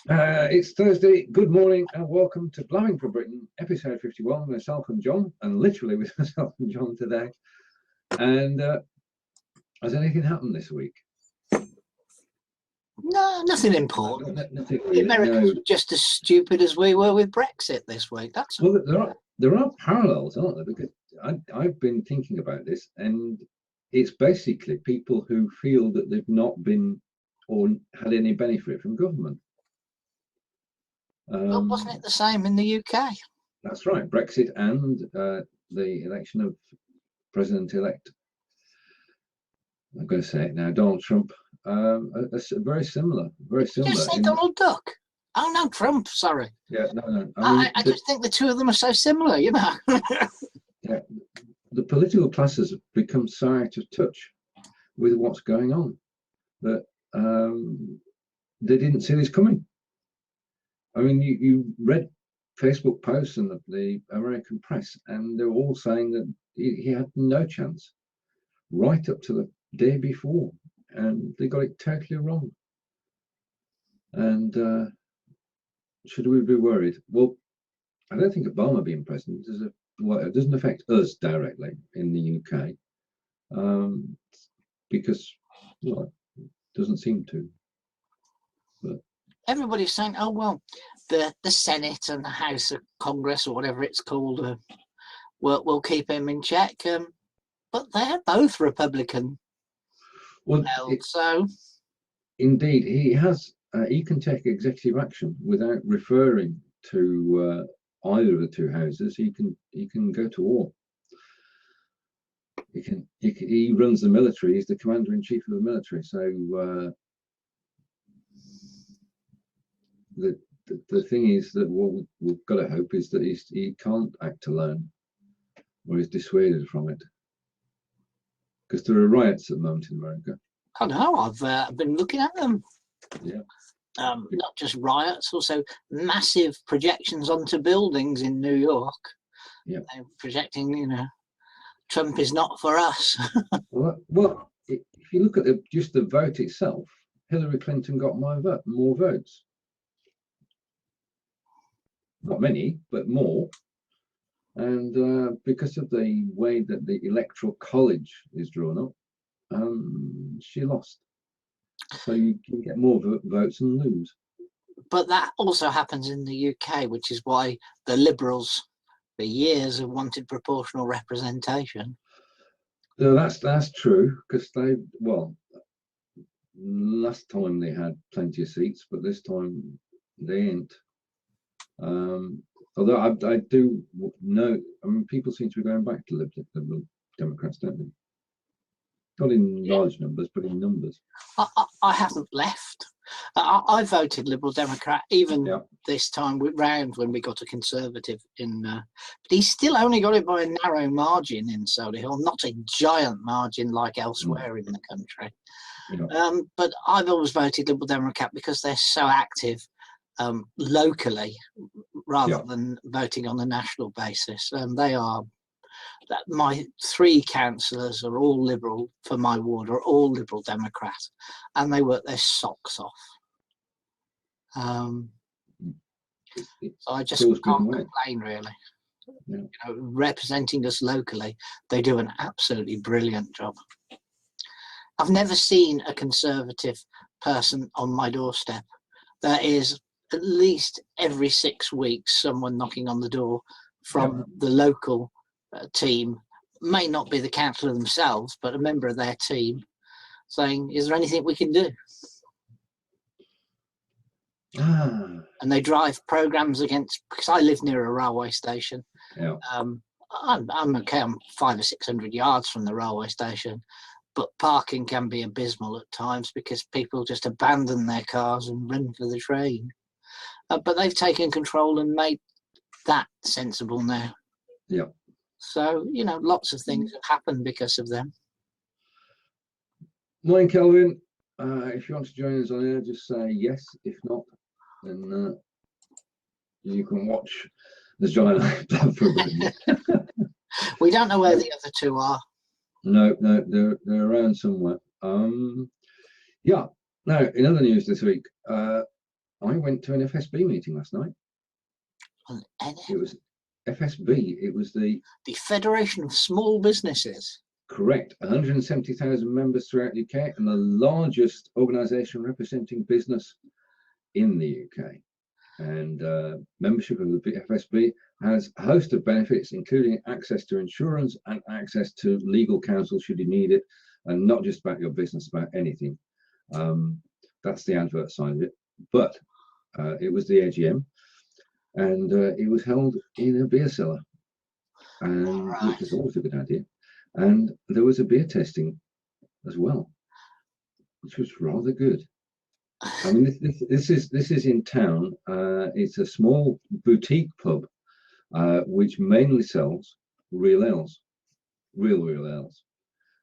It's Thursday. Good morning and welcome to Blabbing from Britain, episode 51 with myself and John, and literally with myself and John today. And has anything happened this week? No, nothing important. Nothing really, America's just as stupid as we were with Brexit this week. That's well, there are parallels, aren't there? Because I've been thinking about this, and it's basically people who feel that they've not been or had any benefit from government. But wasn't it the same in the UK? That's right, Brexit and the election of President-elect, I'm going to say it now, Donald Trump, very similar. Did you say Donald Duck? Oh no, Trump, sorry. Yeah, no. I just think the two of them are so similar, you know. Yeah, the political classes have become so out of touch with what's going on that they didn't see this coming. I mean, you read Facebook posts and the American press, and they're all saying that he had no chance right up to the day before, and they got it totally wrong. And should we be worried? Well, I don't think Obama being president it doesn't affect us directly in the UK, because well, it doesn't seem to. But everybody's saying, oh well, the Senate and the House of Congress, or whatever it's called, will keep him in check. But they're both Republican. Well, so indeed, he can take executive action without referring to either of the two houses. He can go to war. He runs the military. He's the commander-in-chief of the military. So the thing is that what we've got to hope is that he can't act alone, or is dissuaded from it, because there are riots at the moment in America. I know. I've been looking at them. Yeah. Not just riots, also massive projections onto buildings in New York. Yeah. They're projecting, Trump is not for us. well, if you look at just the vote itself, Hillary Clinton got more votes. Not many, but more. And because of the way that the electoral college is drawn up, she lost. So you can get more votes and lose. But that also happens in the UK, which is why the Liberals for years have wanted proportional representation. So that's true, because last time they had plenty of seats, but this time they ain't. Although I do know, I mean, people seem to be going back to Liberal Democrats, don't they? Not in large numbers, but in numbers. I haven't left. I voted Liberal Democrat even this time round when we got a Conservative in. But he still only got it by a narrow margin in Solihull, not a giant margin like elsewhere in the country. Yeah. But I've always voted Liberal Democrat because they're so active locally rather than voting on a national basis. They are. My 3 councillors are all Liberal for my ward, are all Liberal Democrat, and they work their socks off. So I just can't complain, really. Yeah. Representing us locally, they do an absolutely brilliant job. I've never seen a Conservative person on my doorstep. There is at least every 6 weeks someone knocking on the door from the local team, may not be the councillor themselves, but a member of their team, saying, is there anything we can do? And they drive programs against, because I live near a railway station. I'm okay, I'm 500 or 600 yards from the railway station, but parking can be abysmal at times because people just abandon their cars and run for the train. But they've taken control and made that sensible now. Yeah. So, lots of things have happened because of them. Morning, Kelvin. If you want to join us on air, just say yes. If not, then you can watch as John and I blab for a bit. We don't know where the other 2 are. No, they're around somewhere. Yeah. Now, in other news this week, I went to an FSB meeting last night. It was FSB. It was the Federation of Small Businesses. Correct. 170,000 members throughout the UK, and the largest organisation representing business in the UK. And membership of the FSB has a host of benefits, including access to insurance and access to legal counsel should you need it, and not just about your business, about anything. That's the advert side of it. But it was the AGM, and it was held in a beer cellar, and which is always a good idea. And there was a beer tasting as well, which was rather good. I mean, this is in town. It's a small boutique pub which mainly sells real ales, real ales,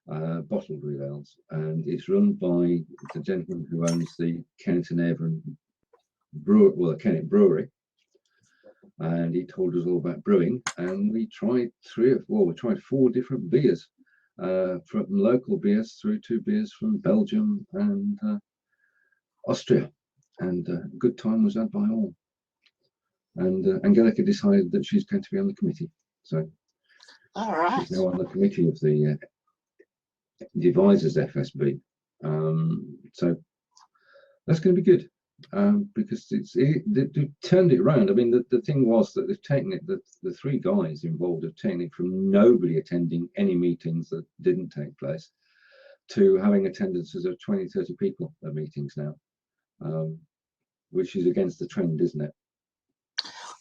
bottled real ales, and it's run by the gentleman who owns the Kennet and Avon brewery, well, the Kennet Brewery. And he told us all about brewing, and we tried we tried 4 different beers, from local beers through to beers from Belgium and Austria, and good time was had by all. And Angelica decided that she's going to be on the committee, so she's now on the committee of the devisers FSB. So that's going to be good. Because they've turned it around. I mean, the thing was that they've taken it, the 3 guys involved have taken it from nobody attending any meetings that didn't take place to having attendances of 20-30 people at meetings now, which is against the trend, isn't it?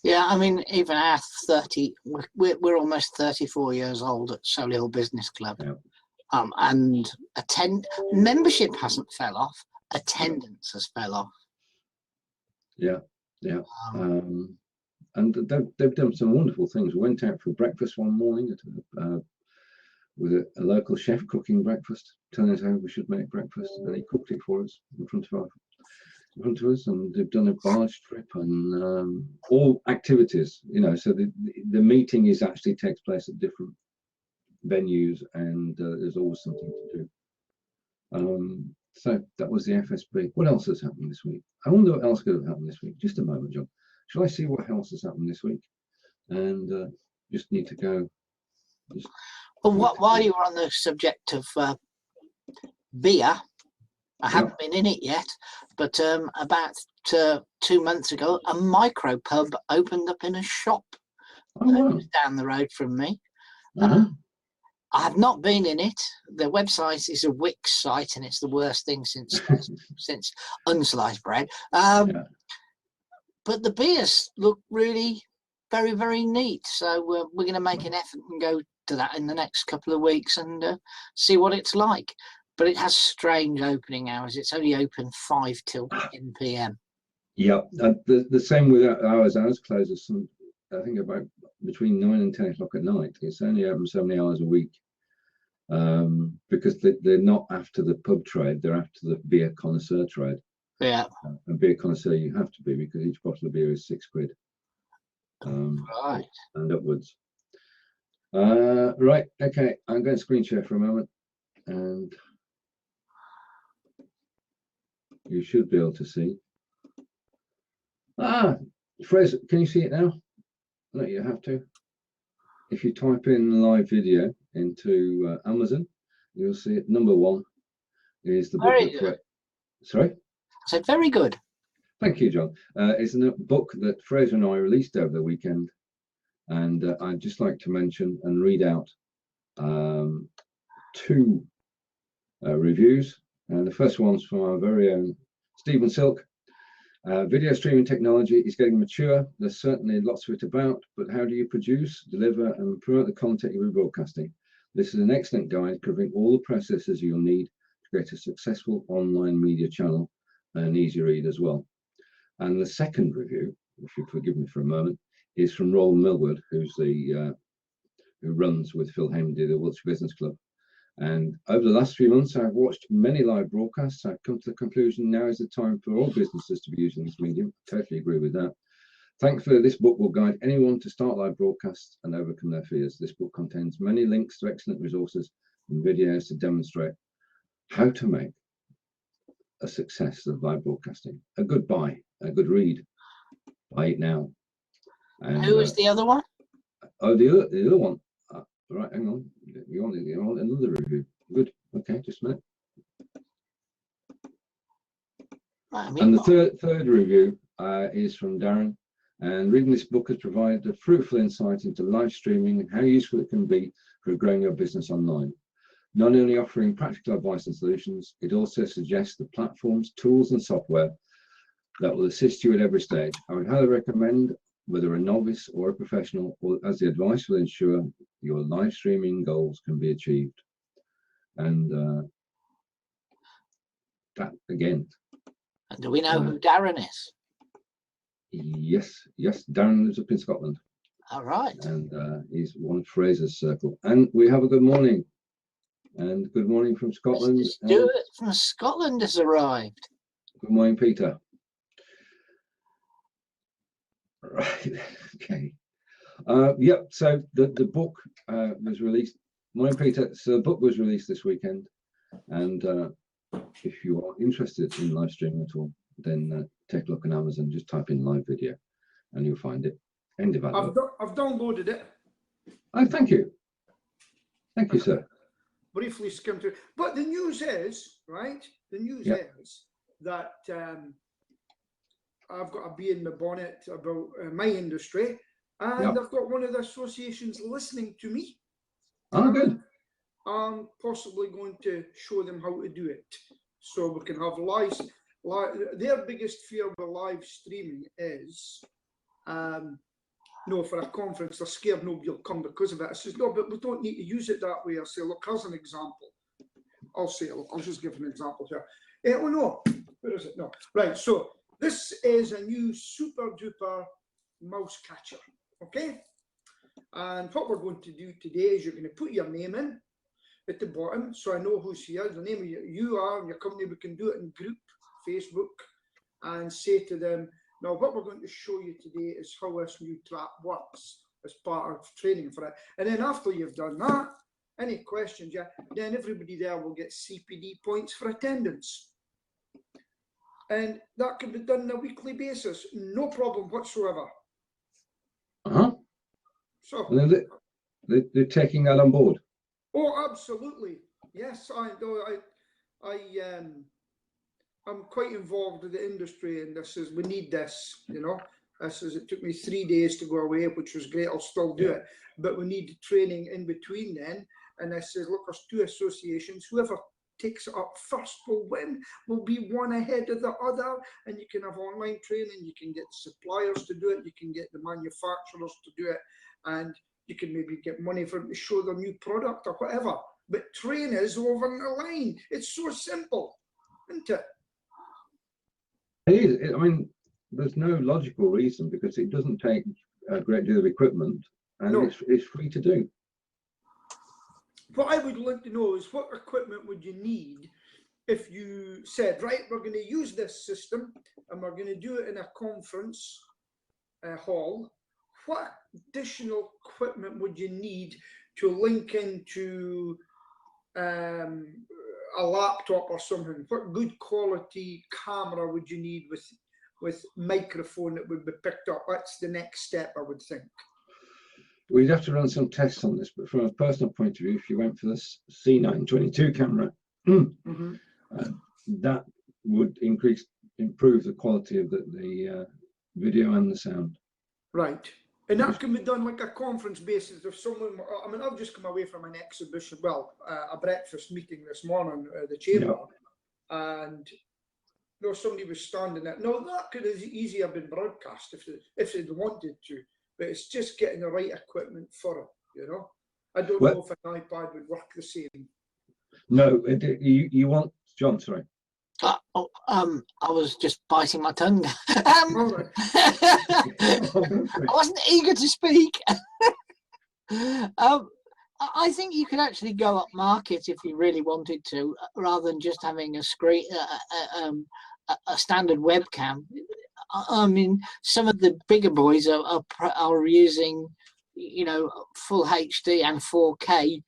Yeah, I mean, even our 30, we're almost 34 years old at Solihull Business Club. Yeah. And membership hasn't fell off, attendance has fell off. Yeah. And they've done some wonderful things. We went out for breakfast one morning with a local chef cooking breakfast, telling us how we should make breakfast, and he cooked it for us in front of us. And they've done a barge trip and all activities, you know. So the meeting actually takes place at different venues, and there's always something to do. So that was the FSB. What else has happened this week? I wonder what else could have happened this week. Just a moment, John. Shall I see what else has happened this week? And just need to go. Well, while you were on the subject of beer, I haven't been in it yet, but about 2 months ago, a micro pub opened up in a shop down the road from me. I have not been in it. The website is a Wix site, and it's the worst thing since unsliced bread. But the beers look really very, very neat. So we're going to make an effort and go to that in the next couple of weeks and see what it's like. But it has strange opening hours. It's only open 5 till 10 p.m. Yeah, the same with ours. Ours closes I think about between 9 and 10 o'clock at night. It's only open so many hours a week, because they're not after the pub trade, they're after the beer connoisseur trade. Yeah. And beer connoisseur you have to be, because each bottle of beer is £6. Right. And upwards. Right, okay, I'm going to screen share for a moment, and you should be able to see. Fraser, can you see it now? No, you have to. If you type in live video into Amazon, you'll see it. Number 1 is the book. Sorry? I said very good. Thank you, John. It's a book that Fraser and I released over the weekend, and I'd just like to mention and read out 2 reviews. And the first one's from our very own Stephen Silk. Video streaming technology is getting mature. There's certainly lots of it about, but how do you produce, deliver, and promote the content you're broadcasting? This is an excellent guide covering all the processes you'll need to create a successful online media channel, and an easy read as well. And the second review, if you forgive me for a moment, is from Roland Millward, who's who runs with Phil Hamdy the Wiltshire Business Club. And over the last few months, I've watched many live broadcasts. I've come to the conclusion now is the time for all businesses to be using this medium. Totally agree with that. Thankfully, this book will guide anyone to start live broadcasts and overcome their fears. This book contains many links to excellent resources and videos to demonstrate how to make a success of live broadcasting. A good buy, a good read. Buy it now. And, who was the other one? Oh, the other one. Right, hang on. You want another review? Good. Okay, just a minute. And the third review is from Darren. And reading this book has provided a fruitful insight into live streaming and how useful it can be for growing your business online. Not only offering practical advice and solutions, it also suggests the platforms, tools, and software that will assist you at every stage. I would highly recommend, whether a novice or a professional, as the advice will ensure your live streaming goals can be achieved. And that again. And do we know who Darren is? Yes, Darren lives up in Scotland. All right. And he's one Fraser's circle. And we have a good morning. And good morning from Scotland. Mr. Stewart from Scotland has arrived. Good morning, Peter. Right, okay. Yep, so the book was released. Morning, Peter. So the book was released this weekend. And if you are interested in live streaming at all, then take a look on Amazon, just type in live video and you'll find it. End of advert. I've downloaded it. Oh, thank you. Thank you, sir. Briefly skimmed through. But the news is, right? The news is that I've got a bee in my bonnet about my industry, and I've got one of the associations listening to me. Oh, good. I'm possibly going to show them how to do it. So we can have live. Their biggest fear with live streaming is, no, for a conference, they're scared nobody will come because of it. I says, no, but we don't need to use it that way. I say, look, here's an example. I'll say, look, I'll just give an example here. Oh, no, where is it? No. Right, so this is a new super duper mouse catcher, okay? And what we're going to do today is you're going to put your name in at the bottom, so I know who's here, the name of you are, and your company. We can do it in group, Facebook, and say to them, now what we're going to show you today is how this new trap works as part of training for it. And then after you've done that, any questions, then everybody there will get CPD points for attendance. And that can be done on a weekly basis, no problem whatsoever. So they're taking that on board. Oh, absolutely. Yes, I'm quite involved with the industry, and this is, we need this, you know. This is, it took me 3 days to go away, which was great. I'll still do it, but we need training in between then. And I says, look, there's two associations. Whoever takes it up first will win, will be one ahead of the other. And you can have online training, you can get the suppliers to do it, you can get the manufacturers to do it, and you can maybe get money for them to show their new product or whatever. But trainers over the line. It's so simple, isn't it? It is. I mean, there's no logical reason, because it doesn't take a great deal of equipment, and it's free to do. What I would like to know is, what equipment would you need if you said, right, we're going to use this system and we're going to do it in a conference hall. What additional equipment would you need to link into a laptop or something? What good quality camera would you need with microphone that would be picked up? That's the next step, I would think. We'd have to run some tests on this, but from a personal point of view, if you went for this C922 camera, that would improve the quality of the video and the sound. Right. And that can be done like a conference basis. If someone, I mean, I've just come away from an exhibition, well, a breakfast meeting this morning at the chamber, and somebody was standing there. No, that could have easily have been broadcast if they'd wanted to, but it's just getting the right equipment for it, you know. I don't know if an iPad would work the same. No, you want, John, sorry. I was just biting my tongue. I wasn't eager to speak. I think you could actually go up market if you really wanted to, rather than just having a screen, a standard webcam. I mean, some of the bigger boys are using, you know, full HD and 4K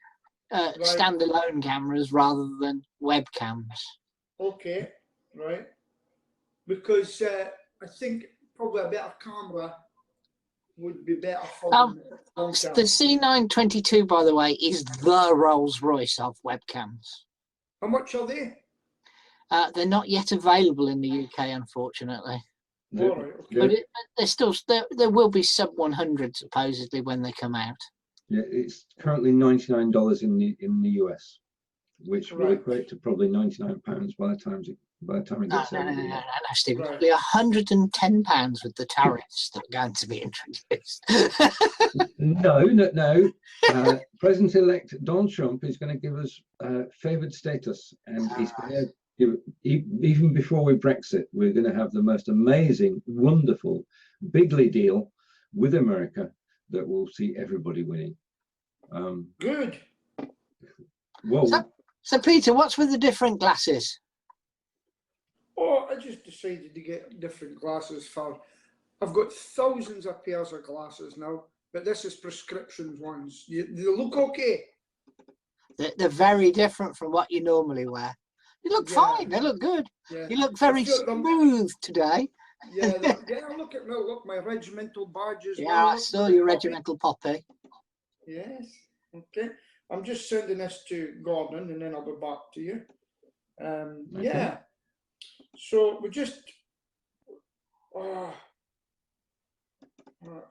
standalone cameras rather than webcams. Okay. right? Because I think probably a better camera would be better for them long term. The C922, by the way, is the Rolls Royce of webcams. How much are they? They're not yet available in the UK, unfortunately. All right, okay. But they're still there will be sub 100 supposedly when they come out. Yeah, it's currently $99 in the US, which will equate to probably £99 by the time it gets over. No, Steve, it'll be £110 with the tariffs that are going to be introduced. No. President-elect Donald Trump is going to give us favoured status, and he's going to give, even before we Brexit, we're going to have the most amazing, wonderful, bigly deal with America that will see everybody winning. Good. Well, so Peter, what's with the different glasses? Oh, I just decided to get different glasses for. I've got thousands of pairs of glasses now, but this is prescription ones. They look okay. They're very different from what you normally wear. You look fine. They look good. Yeah. You look very smooth today. Yeah, look at me. Look, my regimental badges. Yeah, I saw your regimental poppy. Yes. Okay. I'm just sending this to Gordon, and then I'll be back to you. Okay. Yeah. So we just.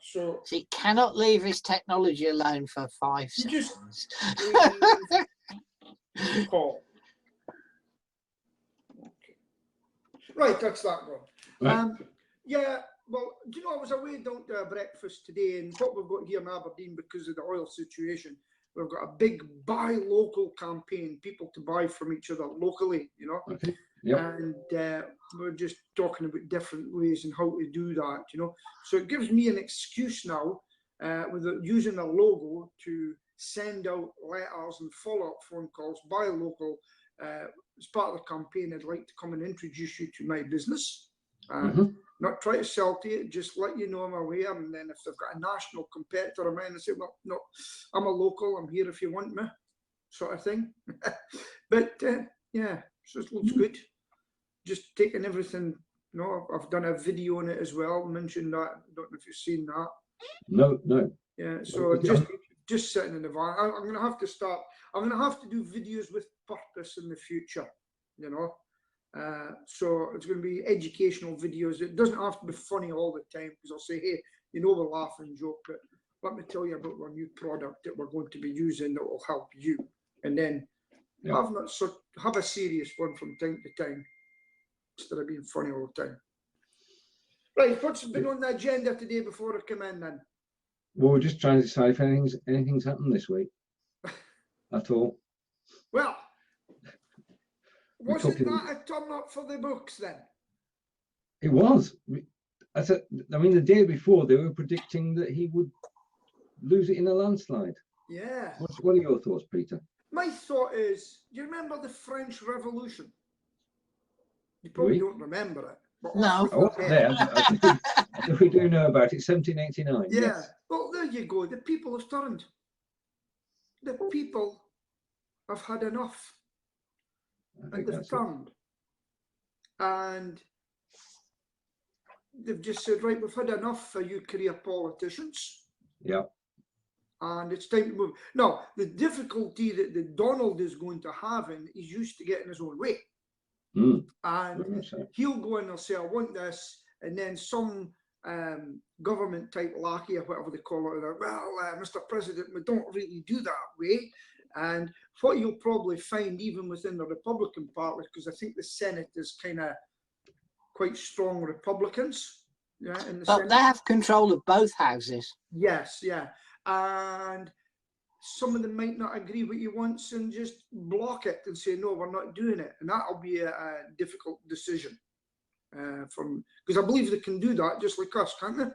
So he cannot leave his technology alone for 5 seconds. Just call. Okay. Right, that's that one. Right. Yeah, well, do you know, I was away down to breakfast today, and what we've got here in Aberdeen, because of the oil situation, we've got a big buy local campaign, people to buy from each other locally, you know. Okay. Yep. And we're just talking about different ways and how to do that, you know. So it gives me an excuse now, with using a logo, to send out letters and follow-up phone calls, buy local. As part of the campaign, I'd like to come and introduce you to my business. Not try to sell to you, just let you know I'm aware. And then if they've got a national competitor of mine, I say, well, no, I'm a local, I'm here if you want me, sort of thing. But yeah, so it looks good. Just taking everything, you know, I've done a video on it as well, mentioned that. I don't know if you've seen that. No. Yeah, so just sitting in the van. I'm going to have to start, I'm going to have to do videos with purpose in the future, you know. So it's going to be educational videos. It doesn't have to be funny all the time, because I'll say, hey, you know, we'll laugh and joke, but let me tell you about our new product that we're going to be using that will help you. And then have a serious one from time to time, instead of being funny all the time. Right, what's been on the agenda today before I come in then? Well, we're just trying to decide if anything's happened this week at all. Well, wasn't that a turn up for the books then? It was. I mean, the day before they were predicting that he would lose it in a landslide. Yeah. What are your thoughts, Peter? My thought is, do you remember the French Revolution? You probably don't remember it. But no. I wasn't there. We do know about it, 1789. Yeah. Yes. Well, there you go. The people have turned. The people have had enough. And they've turned. And they've just said, right, we've had enough for you career politicians. Yeah. And it's time to move. Now, the difficulty that Donald is going to have, and he's used to getting his own way. And he'll go in and say, I want this, and then some government type lackey or whatever they call it, well, Mr. President, we don't really do that way. And what you'll probably find even within the Republican Party, because I think the Senate is kind of quite strong Republicans. Yeah, in the Senate. They have control of both houses. Yes, yeah. And some of them might not agree with you once and just block it and say, no, we're not doing it. And that'll be a difficult decision. Because I believe they can do that just like us, can't they?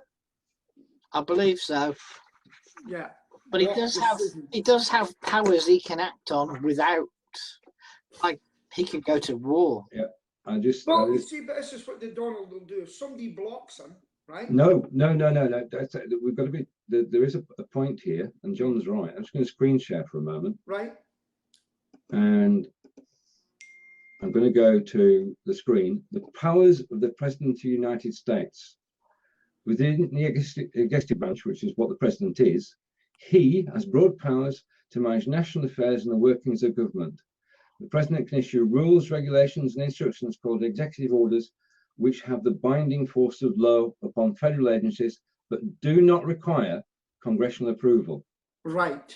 I believe so. Yeah. But he does have powers he can act on without, like, he could go to war. Yeah. You see, but this is what the Donald will do. If somebody blocks him, right? No. We've got to be. There is a point here, and John's right. I'm just going to screen share for a moment. Right. And I'm going to go to the screen. The powers of the President of the United States. Within the executive branch, which is what the President is, he has broad powers to manage national affairs and the workings of government. The President can issue rules, regulations, and instructions called executive orders, which have the binding force of law upon federal agencies, but do not require congressional approval. Right.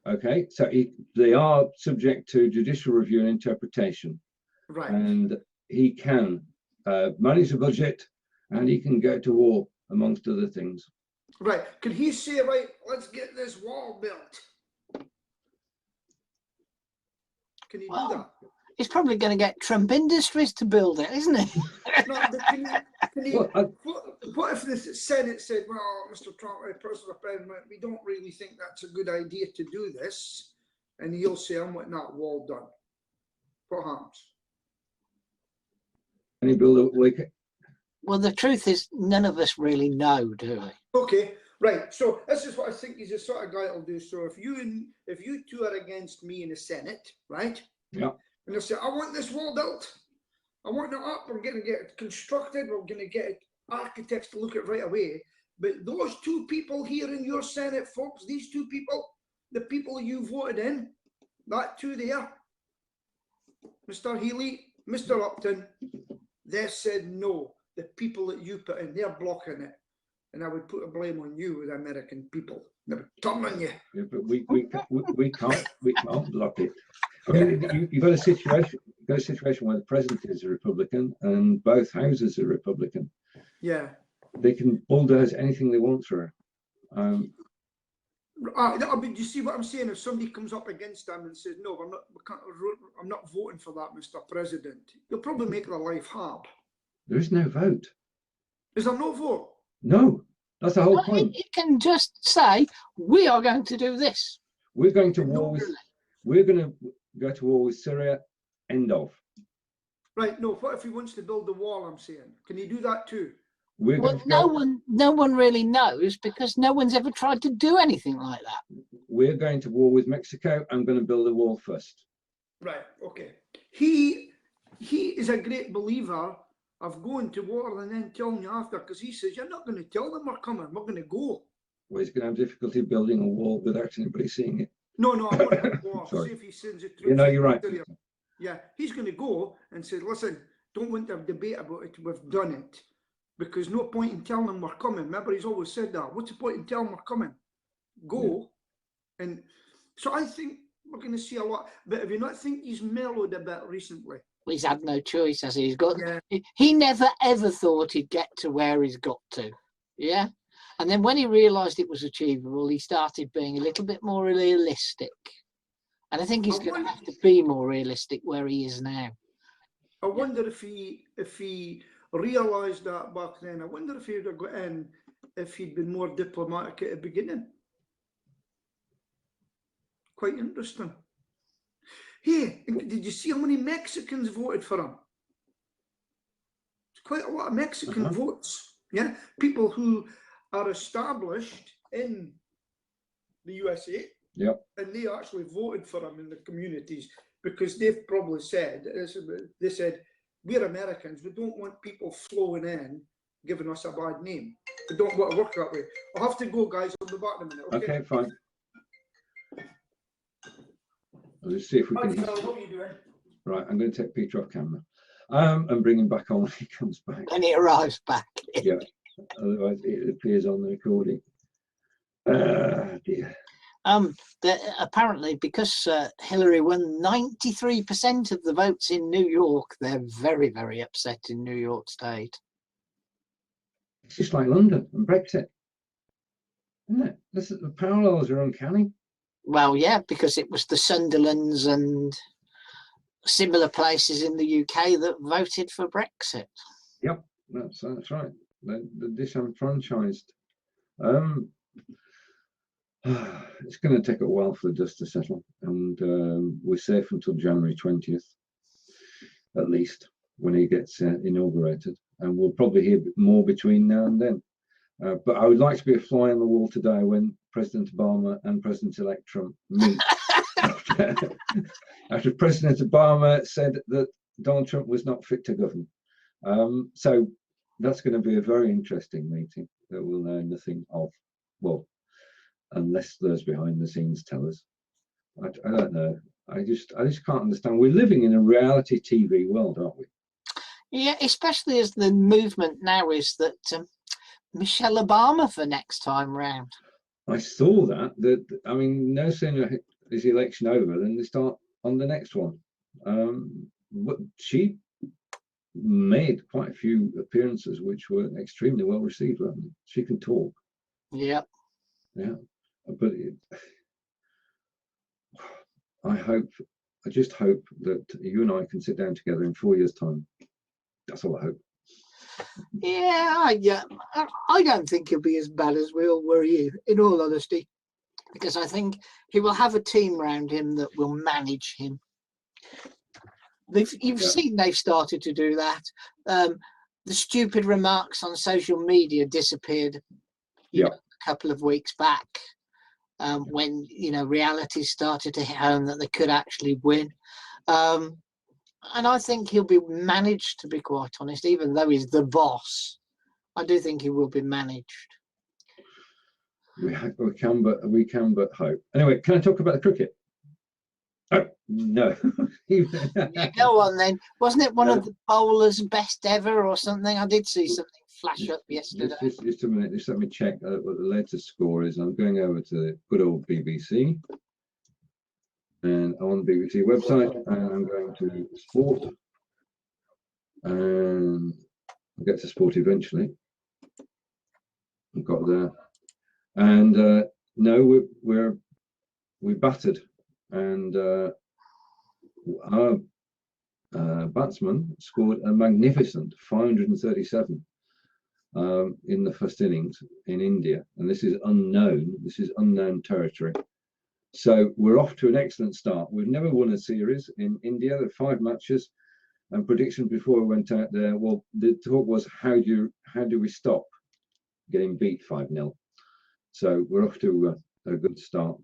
Okay, so they are subject to judicial review and interpretation. Right. And he can manage the budget, and he can go to war, amongst other things. Right. Could he say, right, let's get this wall built? Can he do that? He's probably going to get Trump Industries to build it, isn't he? No, but can he, what if the Senate said, well, Mr. Trump, President, we don't really think that's a good idea to do this, and he'll say, I'm wanting that wall done. What happens? Can he build it like? Well, the truth is, none of us really know, do we? Okay, right. So this is what I think he's the sort of guy that'll do. So if you two are against me in the Senate, right? Yeah. And they'll say, I want this wall built. I want it up. We're going to get it constructed. We're going to get architects to look at it right away. But those two people here in your Senate, folks, these two people, the people you voted in, that two there, Mr. Healy, Mr. Upton, they said no. The people that you put in, they're blocking it. And I would put a blame on you, the American people. They would turn on you. Yeah, but we can't block it. I mean, you've got a situation where the president is a Republican and both houses are Republican. Yeah. They can bulldoze anything they want through. But you see what I'm saying? If somebody comes up against them and says, no, I'm not voting for that, Mr. President, you'll probably make their life hard. There is no vote. Is there no vote? No, that's the whole point. You can just say, we are going to do this. We're going to war with, we're going to go to war with Syria, end of. Right, no, what if he wants to build the wall, I'm saying? Can he do that too? Well, no one really knows, because no one's ever tried to do anything like that. We're going to war with Mexico. I'm going to build a wall first. Right, okay. He is a great believer of going to war and then telling you after, because he says, you're not going to tell them we're coming, we're going to go. Well, he's going to have difficulty building a wall without anybody seeing it. No, I want to war. See if he sends it through. You know, you're right. Yeah, he's going to go and say, listen, don't want to have debate about it, we've done it. Because no point in telling them we're coming. Remember, he's always said that. What's the point in telling them we're coming? Go. Yeah. And so I think we're going to see a lot. But if you not think he's mellowed a bit recently? Well, he's had no choice, has he? He's got. Yeah. He never ever thought he'd get to where he's got to. Yeah. And then when he realised it was achievable, he started being a little bit more realistic. And I think he's going to have to be more realistic where he is now. I wonder if he realised that back then. I wonder if he would have got in if he'd been more diplomatic at the beginning. Quite interesting. Hey, did you see how many Mexicans voted for him? It's quite a lot of Mexican votes. Yeah, people who are established in the USA. Yep. And they actually voted for him in the communities because they've probably said, they said, we're Americans, we don't want people flowing in, giving us a bad name. We don't want to work that way. I'll have to go, guys. I'll be back in a minute. Okay, fine. Let's see if we can. What are you doing? Right, I'm going to take Peter off camera and bring him back on when he comes back. When he arrives back. Yeah, otherwise it appears on the recording. Dear. Apparently, because Hillary won 93% of the votes in New York, they're very, very upset in New York State. It's just like London and Brexit, isn't it? The parallels are uncanny. Well, yeah, because it was the Sunderlands and similar places in the UK that voted for Brexit. Yep, that's right. They're disenfranchised. It's going to take a while for the dust to settle, and we're safe until January 20th, at least, when he gets inaugurated. And we'll probably hear more between now and then. But I would like to be a fly on the wall today when President Obama and President-elect Trump meet. After President Obama said that Donald Trump was not fit to govern. So that's going to be a very interesting meeting that we'll know nothing of. Well, unless those behind the scenes tell us. I don't know. I just can't understand. We're living in a reality TV world, aren't we? Yeah, especially as the movement now is that Michelle Obama for next time round. I saw that. I mean, no sooner is the election over than they start on the next one. But she made quite a few appearances which were extremely well received, weren't they? She can talk. Yeah. Yeah. But I just hope that you and I can sit down together in 4 years' time. That's all I hope. Yeah, I don't think he'll be as bad as we all worry, in all honesty, because I think he will have a team around him that will manage him. You've seen they've started to do that. The stupid remarks on social media disappeared a couple of weeks back when, reality started to hit home that they could actually win. And I think he'll be managed, to be quite honest, even though he's the boss. I do think he will be managed. We can but hope. Anyway, can I talk about the cricket? Oh, no. Yeah, go on then. Wasn't it one of the bowlers' best ever or something? I did see something flash up yesterday. Just a minute. Just let me check what the latest score is. I'm going over to the good old BBC. And on the BBC website, and I'm going to sport. And I'll get to sport eventually. I've got there. And no, we battered. And our batsman scored a magnificent 537 in the first innings in India, and this is unknown territory. So we're off to an excellent start. We've never won a series in India. There are 5 matches, and prediction before we went out there, well, the talk was how do we stop getting beat 5-0? So we're off to a good start.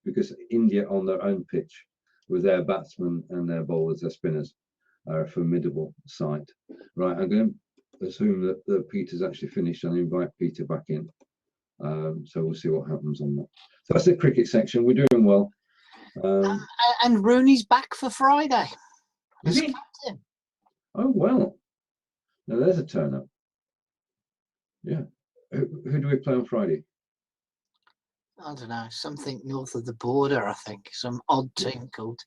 Because India on their own pitch with their batsmen and their bowlers, their spinners, are a formidable sight. Right, I'm going to assume that Peter's actually finished and invite Peter back in. So we'll see what happens on that. So that's the cricket section. We're doing well. And Rooney's back for Friday. Is he? Captain. Oh, well. Now there's a turn up. Yeah. Who do we play on Friday? I don't know, something north of the border, I think. Some odd team called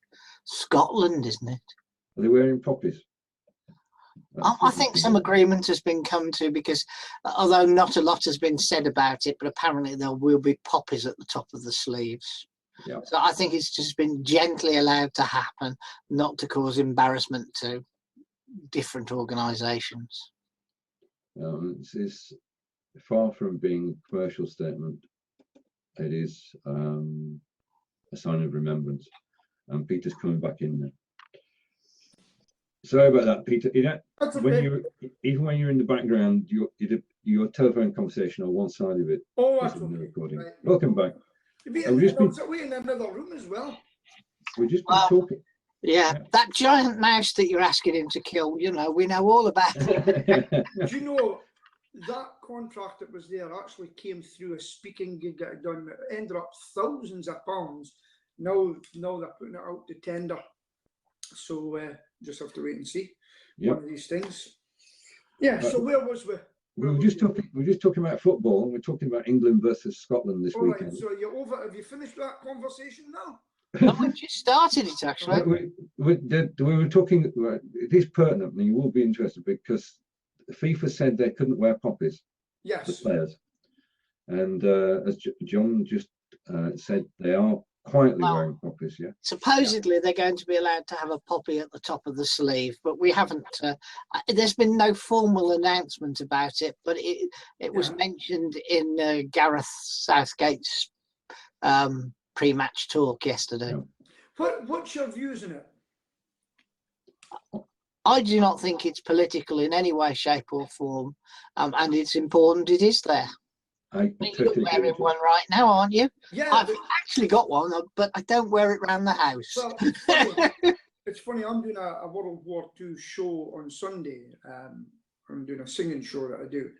Scotland, isn't it? Are they wearing poppies? I think some agreement has been come to, because although not a lot has been said about it, but apparently there will be poppies at the top of the sleeves. Yeah. So I think it's just been gently allowed to happen, not to cause embarrassment to different organisations. It's far from being a commercial statement. It is a sign of remembrance, and Peter's coming back in now. Sorry about that, Peter. Even when you're in the background, your telephone conversation on one side of it is in the recording. Right. Welcome back. We're in another room as well. We've just been talking. Yeah, that giant mouse that you're asking him to kill, we know all about it. Do you know? That contract that was there actually came through a speaking gig that I'd done. It ended up thousands of pounds. Now they're putting it out to tender. So just have to wait and see. One of these things. Yeah. So where was we? We were just talking about football, and we're talking about England versus Scotland this weekend. Right. So you're over. Have you finished that conversation now? I've just started it actually. We were talking. It is pertinent, and you will be interested because FIFA said they couldn't wear poppies. Yes. The players, and as John just said, they are quietly wearing poppies. Yeah. Supposedly they're going to be allowed to have a poppy at the top of the sleeve, but we haven't. There's been no formal announcement about it, but it was mentioned in Gareth Southgate's pre-match talk yesterday. Yeah. What's your views on it? I do not think it's political in any way, shape or form, and it's important it is there. You're wearing one right now, aren't you? Yeah. I've actually got one, but I don't wear it around the house. Well, it's funny, I'm doing a World War II show on Sunday. I'm doing a singing show that I do.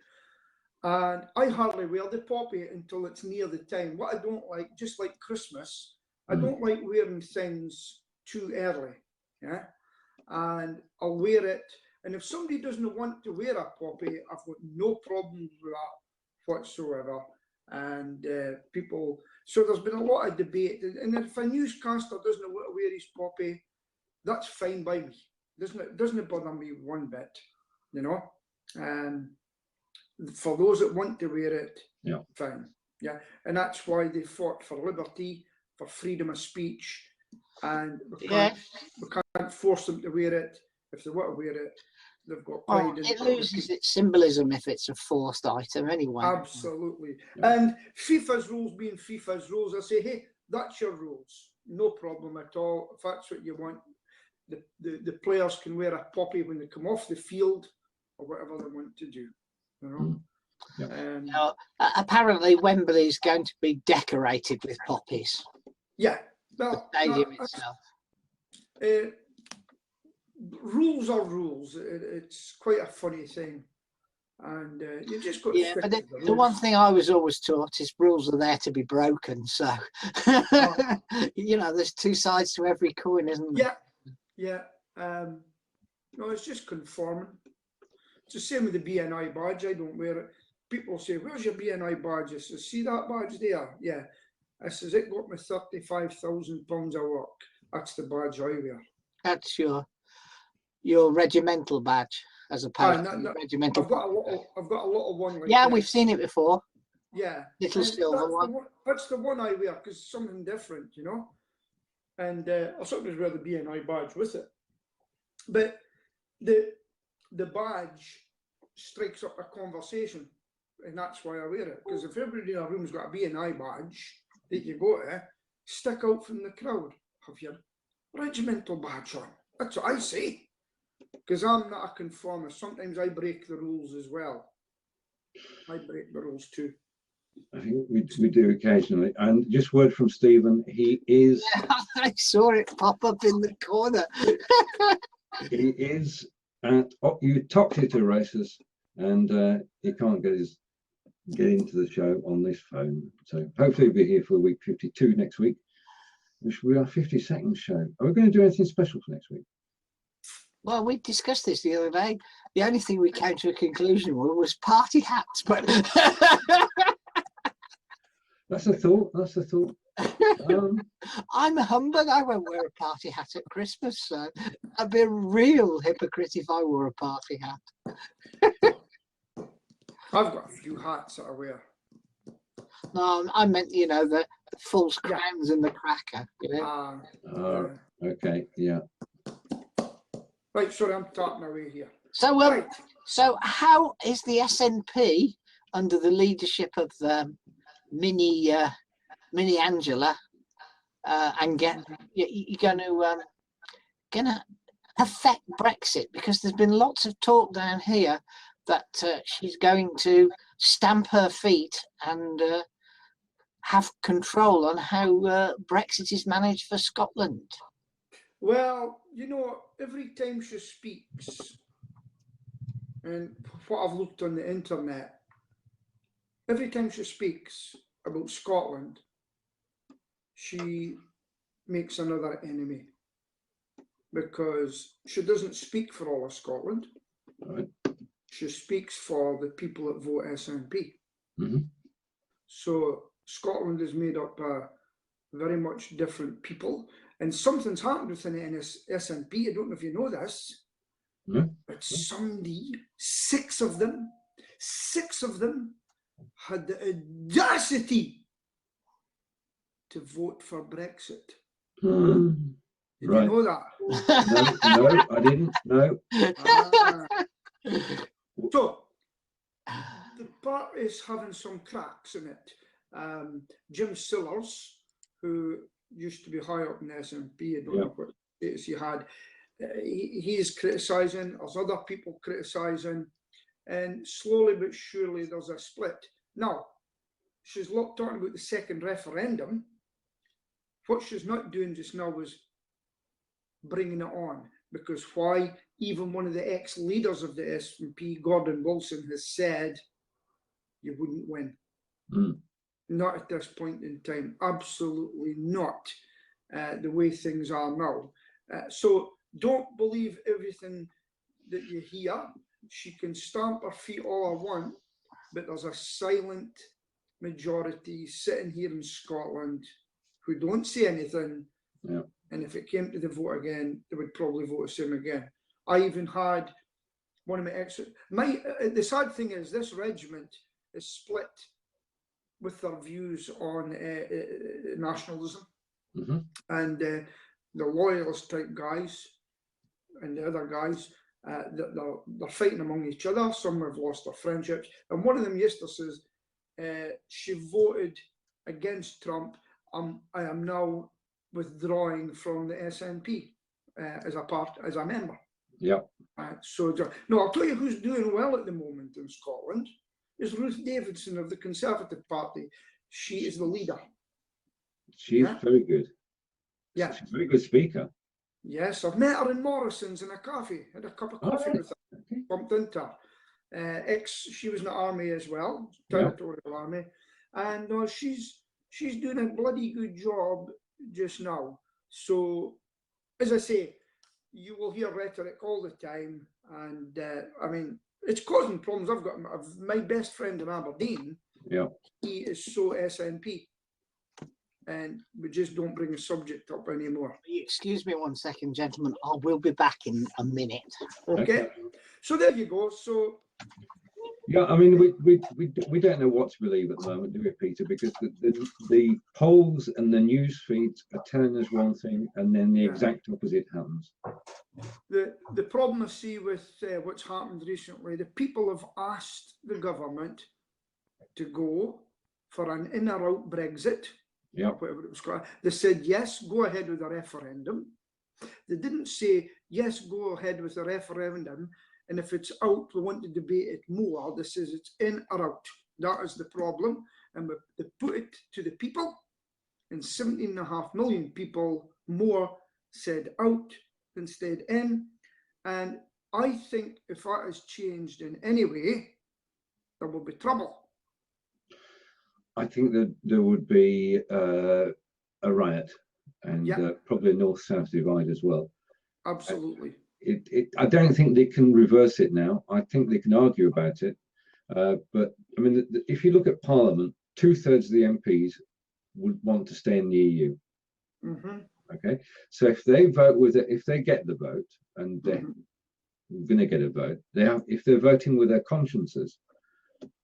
And I hardly wear the poppy until it's near the time. What I don't like, just like Christmas, I don't like wearing things too early. Yeah. And I'll wear it. And if somebody doesn't want to wear a poppy, I've got no problem with that whatsoever. And people, so there's been a lot of debate. And if a newscaster doesn't want to wear his poppy, that's fine by me. Doesn't bother me one bit, you know. For those that want to wear it, yeah, fine. Yeah, and that's why they fought for liberty, for freedom of speech, and we can't force them to wear it. If they want to wear it, they've got pride in it. It loses its symbolism if it's a forced item anyway. Absolutely. Yeah. And FIFA's rules being FIFA's rules, I say, hey, that's your rules. No problem at all. If that's what you want, the players can wear a poppy when they come off the field or whatever they want to do. You know? Now, apparently Wembley is going to be decorated with poppies. Yeah. The stadium itself. Rules are rules. It's quite a funny thing. And you just got to stick but to the one thing I was always taught is rules are there to be broken. So, you know, there's two sides to every coin, isn't there? Yeah. No, it's just conforming. It's the same with the BNI badge. I don't wear it. People say, where's your BNI badge? I says, see that badge there? Yeah. I says, it got me £35,000 a work. That's the badge I wear. That's your regimental badge, as opposed to the regimental. I've got a little one like that. this. We've seen it before. Yeah. Little silver one. That's the one I wear because it's something different, you know. And I'll sometimes wear the BNI badge with it. But the badge strikes up a conversation, and that's why I wear it. Because if everybody in a room's got a BNI badge that you go to, stick out from the crowd. Have your regimental badge on. That's what I say. Because I'm not a conformist. Sometimes I break the rules as well. I break the rules too. I think we do occasionally. And just word from Stephen, he is... I saw it pop up in the corner. He is at Utoxeter races, and he can't get into the show on this phone. So hopefully he'll be here for week 52 next week, which will be our 52nd show. Are we going to do anything special for next week? Well, we discussed this the other day. The only thing we came to a conclusion with was party hats, but that's a thought. That's a thought. I'm a humbug. I won't wear a party hat at Christmas, so I'd be a real hypocrite if I wore a party hat. I've got a few hats that I wear. No, I meant, you know, the false crowns and the cracker. You know? Okay, yeah. Right, sorry, I'm talking away here. So, so how is the SNP under the leadership of Mini Angela and you're going to affect Brexit? Because there's been lots of talk down here that she's going to stamp her feet and have control on how Brexit is managed for Scotland. Well, you know, every time she speaks, and what I've looked on the internet, every time she speaks about Scotland, she makes another enemy, because she doesn't speak for all of Scotland. Right. She speaks for the people that vote SNP. Mm-hmm. So Scotland is made up of very much different people. And something's happened within SNP. I don't know if you know this, but somebody, six of them had the audacity to vote for Brexit. Did you know that? No, I didn't. No. So the party is having some cracks in it. Jim Sillars, who used to be high up in the SNP, I don't know what status he had, he is criticising, there's other people criticising, and slowly but surely there's a split. Now, she's talking about the second referendum. What she's not doing just now is bringing it on. Because why? Even one of the ex-leaders of the SNP, Gordon Wilson, has said you wouldn't win. Not at this point in time. Absolutely not. The way things are now. So don't believe everything that you hear. She can stamp her feet all I want, but there's a silent majority sitting here in Scotland who don't say anything. Yeah. And if it came to the vote again, they would probably vote the same again. I even had one of my the sad thing is this regiment is split with their views on nationalism. And the loyalist type guys and the other guys, they're fighting among each other. Some have lost their friendships. And one of them yesterday says she voted against Trump. I am now withdrawing from the SNP as a member. Yeah. So no, I'll tell you who's doing well at the moment in Scotland is Ruth Davidson of the Conservative Party. She is the leader. She's very good. Yeah. She's a very good speaker. Yes, I've met her in Morrison's in a cafe, had a cup of coffee with her, bumped into her. She was in the army as well, territorial army, and she's doing a bloody good job just now. So, as I say, you will hear rhetoric all the time, and I mean, it's causing problems. I've got my best friend in Aberdeen. Yeah, he is so SNP. And we just don't bring a subject up anymore. Excuse me 1 second, gentlemen. I will be back in a minute. Okay. So there you go. So yeah, I mean, we don't know what to believe at the moment, do we, Peter? Because the polls and the news feeds are telling us one thing, and then the exact opposite happens. The problem I see with what's happened recently, the people have asked the government to go for an in or out Brexit. Yeah, whatever it was called. They said yes, go ahead with the referendum. They didn't say yes, go ahead with the referendum, and if it's out, we want to debate it more. This says it's in or out. That is the problem, and they put it to the people, and 17.5 million people more said out than stayed in. And I think if that is changed in any way, there will be trouble. I think that there would be a riot and probably a north-south divide as well. Absolutely. I don't think they can reverse it now. I think they can argue about it. But I mean, if you look at Parliament, 2/3 of the MPs would want to stay in the EU. Okay, so if they vote with it, if they get the vote, and they're going to get a vote, if they're voting with their consciences,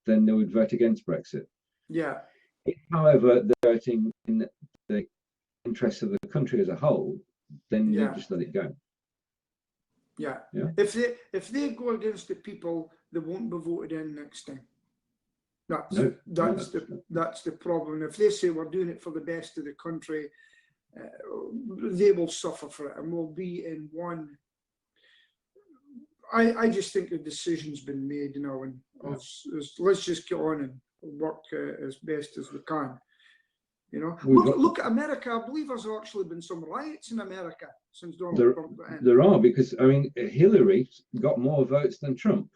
then they would vote against Brexit. Yeah. If, however, they're voting in the interests of the country as a whole, then you just let it go. Yeah. If they go against the people, they won't be voted in next time. That's the problem. If they say we're doing it for the best of the country, they will suffer for it, and we'll be in one. I just think the decision's been made, you know, and let's just get on and work as best as we can. You know, look at America. I believe there's actually been some riots in America since Donald Trump. There are, because I mean, Hillary got more votes than Trump.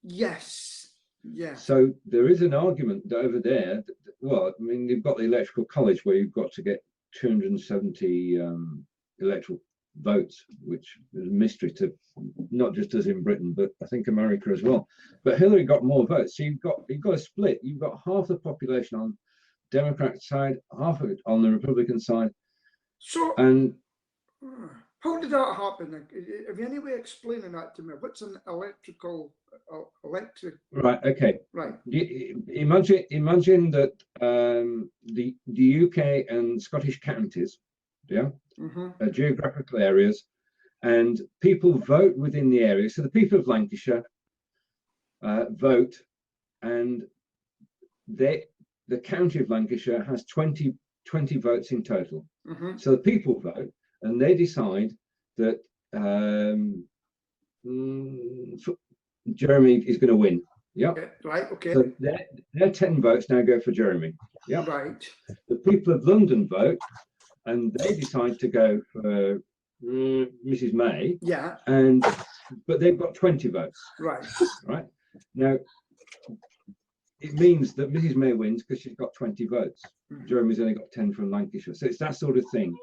Yes. Yeah. So there is an argument that over there. Well, I mean, you've got the electoral college where you've got to get 270 electoral votes, which is a mystery to not just us in Britain, but I think America as well. But Hillary got more votes, so you've got a split. You've got half the population on Democrat side, half of it on the Republican side. So, and how did that happen? Have you any way of explaining that to me? What's an electric? Right. Okay. Right. Imagine that the UK and Scottish counties, geographical areas, and people vote within the area. So the people of Lancashire vote, and the county of Lancashire has 20 votes in total. So the people vote, and they decide that Jeremy is going to win. Yep. Okay, right. Okay. So their 10 votes now go for Jeremy. Yep. Right. The people of London vote, and they decide to go for Mrs. May. Yeah. But they've got 20 votes. Right. Right. Now, it means that Mrs. May wins because she's got 20 votes. Jeremy's only got 10 from Lancashire. So it's that sort of thing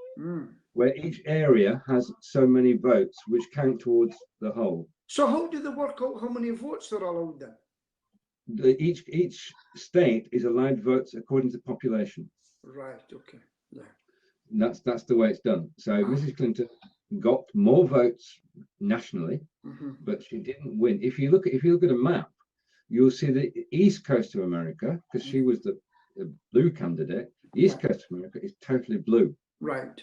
where each area has so many votes which count towards the whole. So how do they work out how many votes they're allowed then? Each state is allowed votes according to population. Right. Okay. Yeah. And that's the way it's done. So Mrs. Clinton got more votes nationally, but she didn't win. If you look at a map, you'll see the east coast of America, because she was the blue candidate. The east coast of America is totally blue. Right.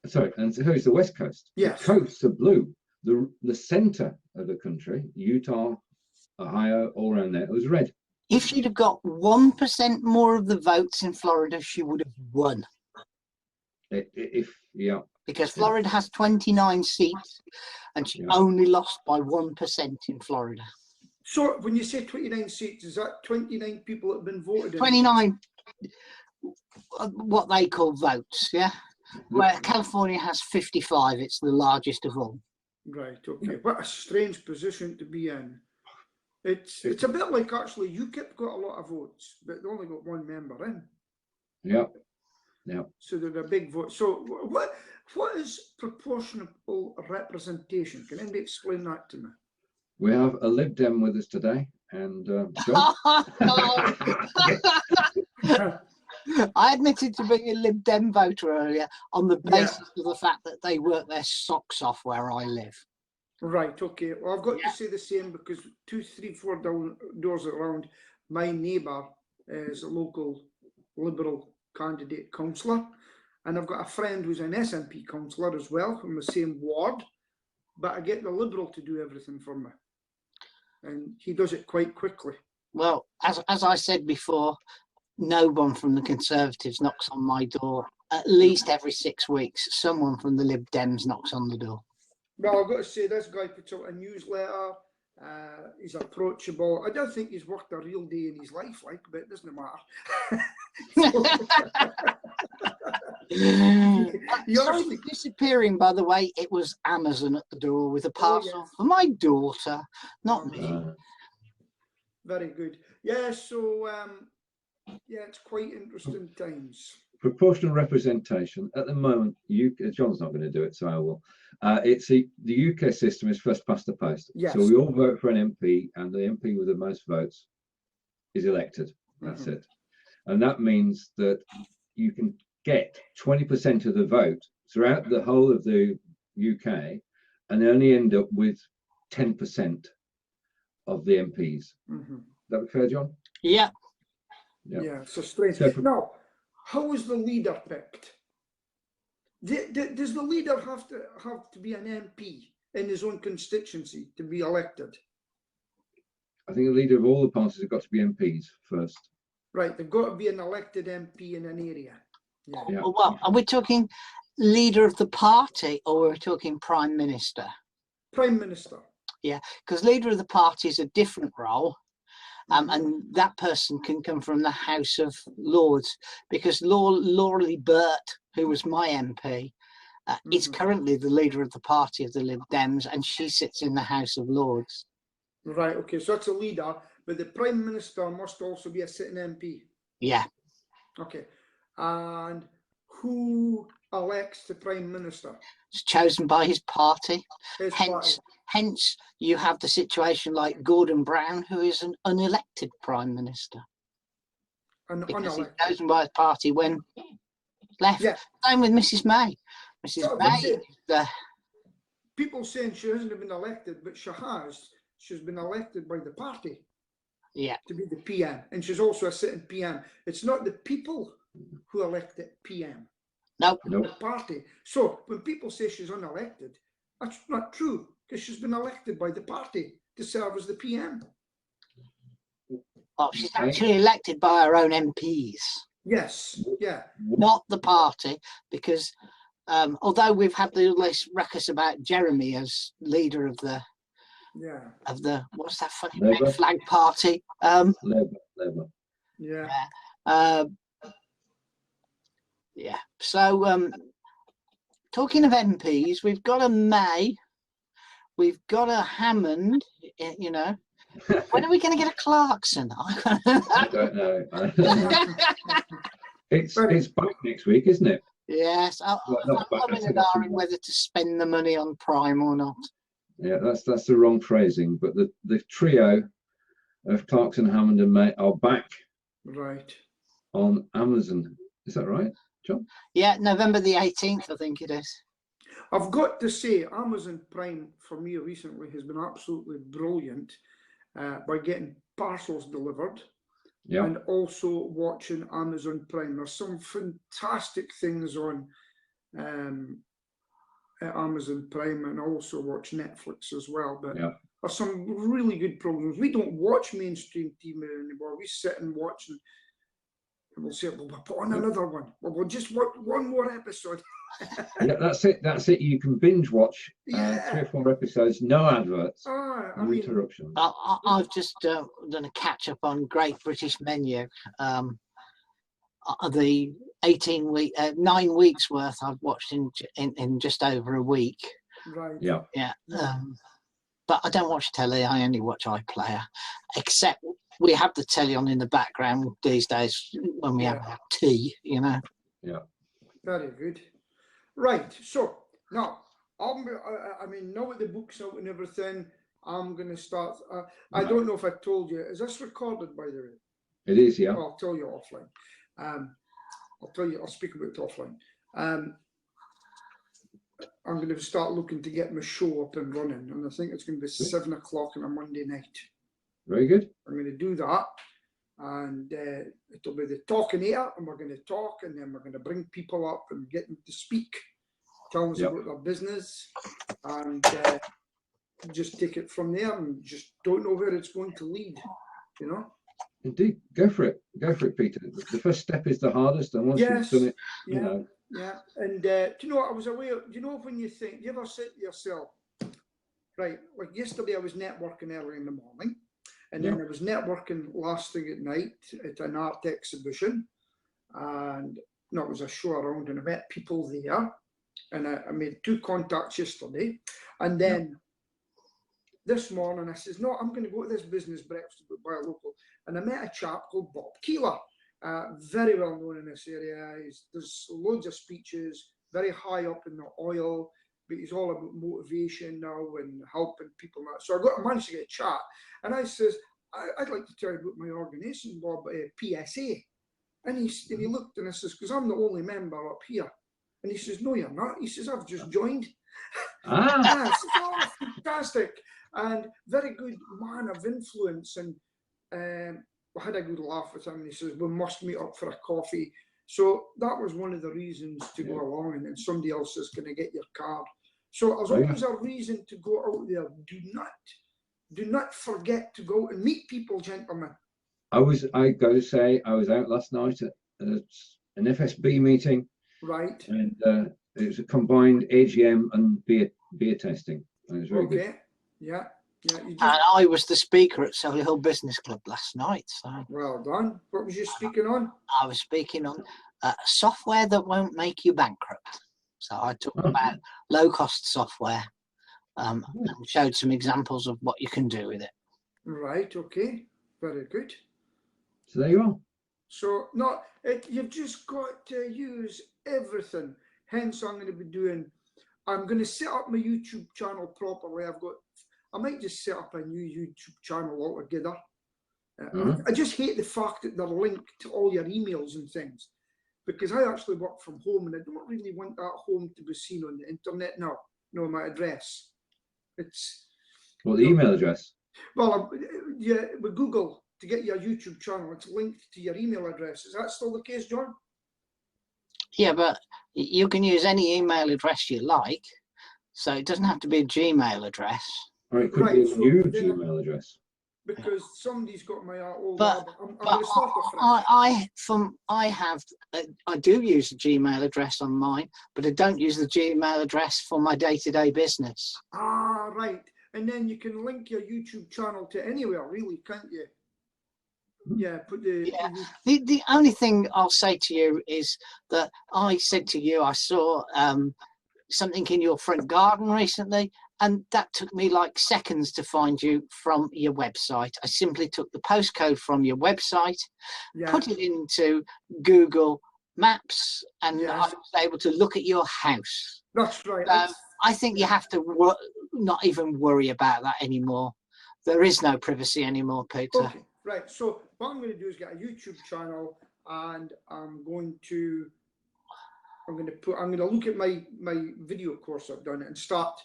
Sorry, and so is the west coast. Yes. The coasts are blue. The center of the country, Utah, Ohio, all around there, it was red. If she'd have got 1% more of the votes in Florida, she would have won. Because Florida has 29 seats, and she only lost by 1% in Florida. So when you say 29 seats, is that 29 people that have been voted in? 29, what they call votes, yeah? Where California has 55, it's the largest of all. Right, okay. What a strange position to be in. It's a bit like actually UKIP got a lot of votes, but they only got one member in. Yeah. Yeah. So they're a big vote. So what is proportional representation? Can anybody explain that to me? We have a Lib Dem with us today, and John. I admitted to being a Lib Dem voter earlier on the basis of the fact that they work their socks off where I live. Right, okay. Well, I've got to say the same because 2, 3, 4 doors around, my neighbour is a local Liberal candidate councillor, and I've got a friend who's an SNP councillor as well from the same ward, but I get the Liberal to do everything for me, and he does it quite quickly. Well, as I said before, no one from the Conservatives knocks on my door. At least every 6 weeks, someone from the Lib Dems knocks on the door. Well, I've got to say, this guy puts out a newsletter. He's approachable. I don't think he's worked a real day in his life, like, but it doesn't matter. Sorry for disappearing, by the way. It was Amazon at the door with a parcel for my daughter, not me. Very good. Yeah, so yeah, it's quite interesting times. Proportional representation at the moment, John's not going to do it, so I will. The UK system is first past the post. Yes. So we all vote for an MP, and the MP with the most votes is elected. That's it. And that means that you can get 20% of the vote throughout the whole of the UK, and only end up with 10% of the MPs. Is that fair, John? Yeah. Yeah, so strange. Now, how is the leader picked? Does the leader have to be an MP in his own constituency to be elected? I think the leader of all the parties have got to be MPs first. Right, they've got to be an elected MP in an area. Yeah. Well, are we talking leader of the party, or are we talking prime minister? Prime minister. Yeah, because leader of the party is a different role. And that person can come from the House of Lords, because Laura Burt, who was my MP, is currently the leader of the party of the Lib Dems, and she sits in the House of Lords. Right, okay, so that's a leader, but the Prime Minister must also be a sitting MP. Yeah. Okay, and who elects the Prime Minister? It's chosen by his party. Hence, Hence, you have the situation like Gordon Brown, who is an unelected Prime Minister. Because he's chosen by his party when left. Yeah. Same with Mrs. May. Mrs. May. People saying she hasn't been elected, but she has. She's been elected by the party. Yeah. To be the PM. And she's also a sitting PM. It's not the people who elect the PM. No. The party. So when people say she's unelected, that's not true, because she's been elected by the party to serve as the PM. Oh, she's actually elected by her own MPs. Yes, yeah. Not the party, because although we've had the less ruckus about Jeremy as leader of the what's that funny red flag party? Labour. Yeah. Yeah. So talking of MPs, we've got a May, we've got a Hammond, you know. When are we going to get a Clarkson? I don't know. It's back next week, isn't it? Yes, I'm in an argument whether to spend the money on Prime or not. Yeah, that's the wrong phrasing. But the trio of Clarkson, Hammond, and May are back. Right. On Amazon. Is that right, John? Yeah, November the 18th, I think it is. I've got to say, Amazon Prime for me recently has been absolutely brilliant by getting parcels delivered. Yeah. And also watching Amazon Prime. There's some fantastic things on Amazon Prime, and also watch Netflix as well. But yeah, there's some really good programs. We don't watch mainstream TV anymore. We sit and watch, and we'll say, well, we'll put on another one. Well, we'll just watch one more episode. Yeah, that's it. You can binge watch 3 or 4 episodes, no adverts, no interruptions. I've just done a catch up on Great British Menu. The 9 weeks worth I've watched in just over a week. Right. Yeah. Yeah. But I don't watch telly. I only watch iPlayer, except we have the telly on in the background these days when we have our tea, you know. Yeah. Very good. Right. So now, I mean, now with the books out and everything, I'm going to start. I don't know if I told you. Is this recorded, by the way? It is, yeah. I'll tell you offline. I'll speak about it offline. I'm going to start looking to get my show up and running, and I think it's going to be 7 o'clock on a Monday night. Very good. I'm going to do that, and it'll be the talking here, and we're going to talk, and then we're going to bring people up and get them to speak, tell us about their business, and just take it from there, and just don't know where it's going to lead, you know. Indeed, go for it, Peter. The first step is the hardest, and once you've done it, you know. Yeah, and do you know what, I was aware, do you know when you think, you ever say to yourself, right, like yesterday I was networking early in the morning, and then I was networking last thing at night at an art exhibition, and it was a show around, and I met people there, and I made 2 contacts yesterday, and then this morning I says, no, I'm going to go to this business breakfast by a local, and I met a chap called Bob Keeler. Very well known in this area. There's loads of speeches, very high up in the oil, but he's all about motivation now and helping people now. So I managed to get a chat, and I says, I'd like to tell you about my organisation, Bob, PSA. And he looked, and I says, because I'm the only member up here. And he says, no, you're not. He says, I've just joined. I says, oh, fantastic. And very good man of influence, and I had a good laugh with him, and he says, we must meet up for a coffee. So that was one of the reasons to go along, and then somebody else is going to get your card. So there's always a reason to go out there. Do not forget to go and meet people, gentlemen. I got to say, I was out last night at an FSB meeting. Right. And it was a combined AGM and beer tasting. And it was very good. Yeah. And I was the speaker at Solihull Business Club last night. So. Well done. What was you speaking on? I was speaking on software that won't make you bankrupt. So I talked about low-cost software and showed some examples of what you can do with it. Right. Okay. Very good. So there you are. So you've just got to use everything. Hence, I'm going to set up my YouTube channel properly. I might just set up a new YouTube channel altogether. I just hate the fact that they're linked to all your emails and things, because I actually work from home, and I don't really want that home to be seen on the internet now. No, my address. The email address? Well, with Google, to get your YouTube channel, it's linked to your email address. Is that still the case, John? Yeah, but you can use any email address you like, so it doesn't have to be a Gmail address. Or it could be a new Gmail address. Because somebody's got my old. But I do use a Gmail address on mine, but I don't use the Gmail address for my day-to-day business. Ah, right. And then you can link your YouTube channel to anywhere, really, can't you? Yeah, the only thing I'll say to you is that I said to you, I saw something in your front garden recently, and that took me like seconds to find you from your website. I simply took the postcode from your website, put it into Google Maps, and I was able to look at your house. That's right. I think you have to not even worry about that anymore. There is no privacy anymore, Peter. Okay, right. So what I'm going to do is get a YouTube channel, and I'm going to look at my video course I've done and start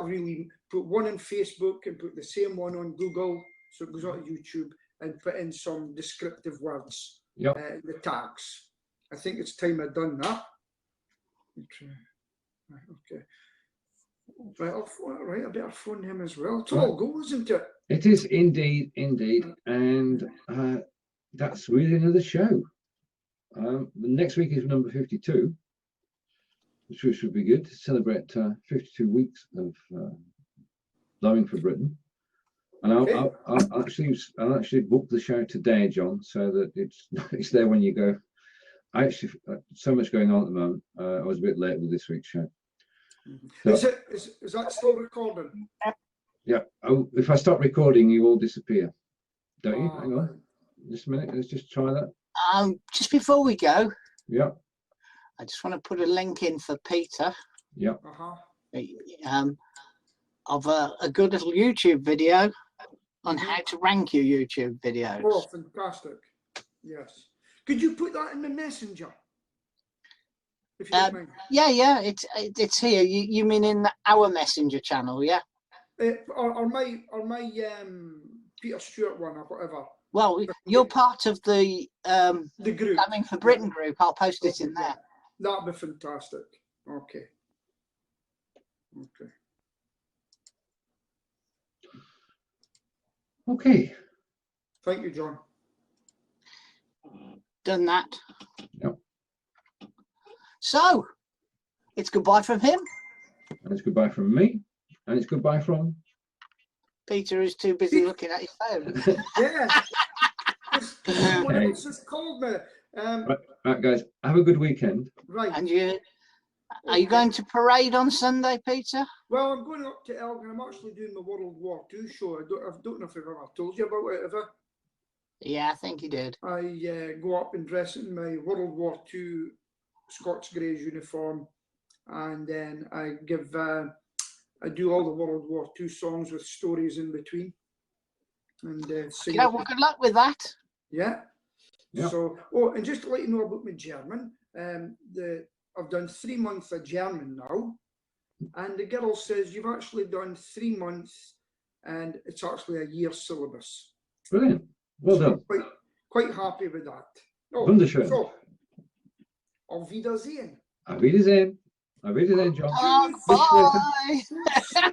really put one on Facebook and put the same one on Google, so it goes on YouTube, and put in some descriptive words, the tags. I think it's time I've done that. Okay. Right, I better phone him as well. It's all go, isn't it? It is indeed, and that's really another show. The next week is number 52, which would be good to celebrate 52 weeks of Blabbing for Britain. And I'll actually book the show today, John, so that it's there when you go. I actually so much going on at the moment. I was a bit late with this week's show. So, is that still recording? Yeah. Oh, if I stop recording, you all disappear, don't you? Hang on, just a minute. Let's just try that. Just before we go, I just want to put a link in for Peter. Of a good little YouTube video on how to rank your YouTube videos. Oh, fantastic! Yes. Could you put that in the messenger? If you don't mind. Yeah, it's here. You mean in our messenger channel, yeah? Or my Peter Stewart one or whatever. Well, you're part of the group, Blabbing for Britain group. I'll post it in there. That'd be fantastic. Okay. Okay. Thank you, John. Done that. Yep. So, it's goodbye from him. And it's goodbye from me. And it's goodbye from Peter, is too busy looking at his phone. Yeah. Someone else has called me. Right, guys, have a good weekend. Right. And are you going to parade on Sunday, Peter? Well, I'm going up to Elgin. I'm actually doing the World War II show. I don't know if I've ever told you about it, have I? Yeah, I think you did. I go up and dress in my World War II Scots Greys uniform, and then I do all the World War II songs with stories in between, and sing. Yeah, well, good luck with that. Yeah. So, and just to let you know about my German, I've done 3 months of German now, and the girl says you've actually done 3 months, and it's actually a year syllabus. Brilliant. Well done. Quite happy with that. Wunderschön. So, auf Wiedersehen. Auf Wiedersehen. Auf Wiedersehen, John. Bye.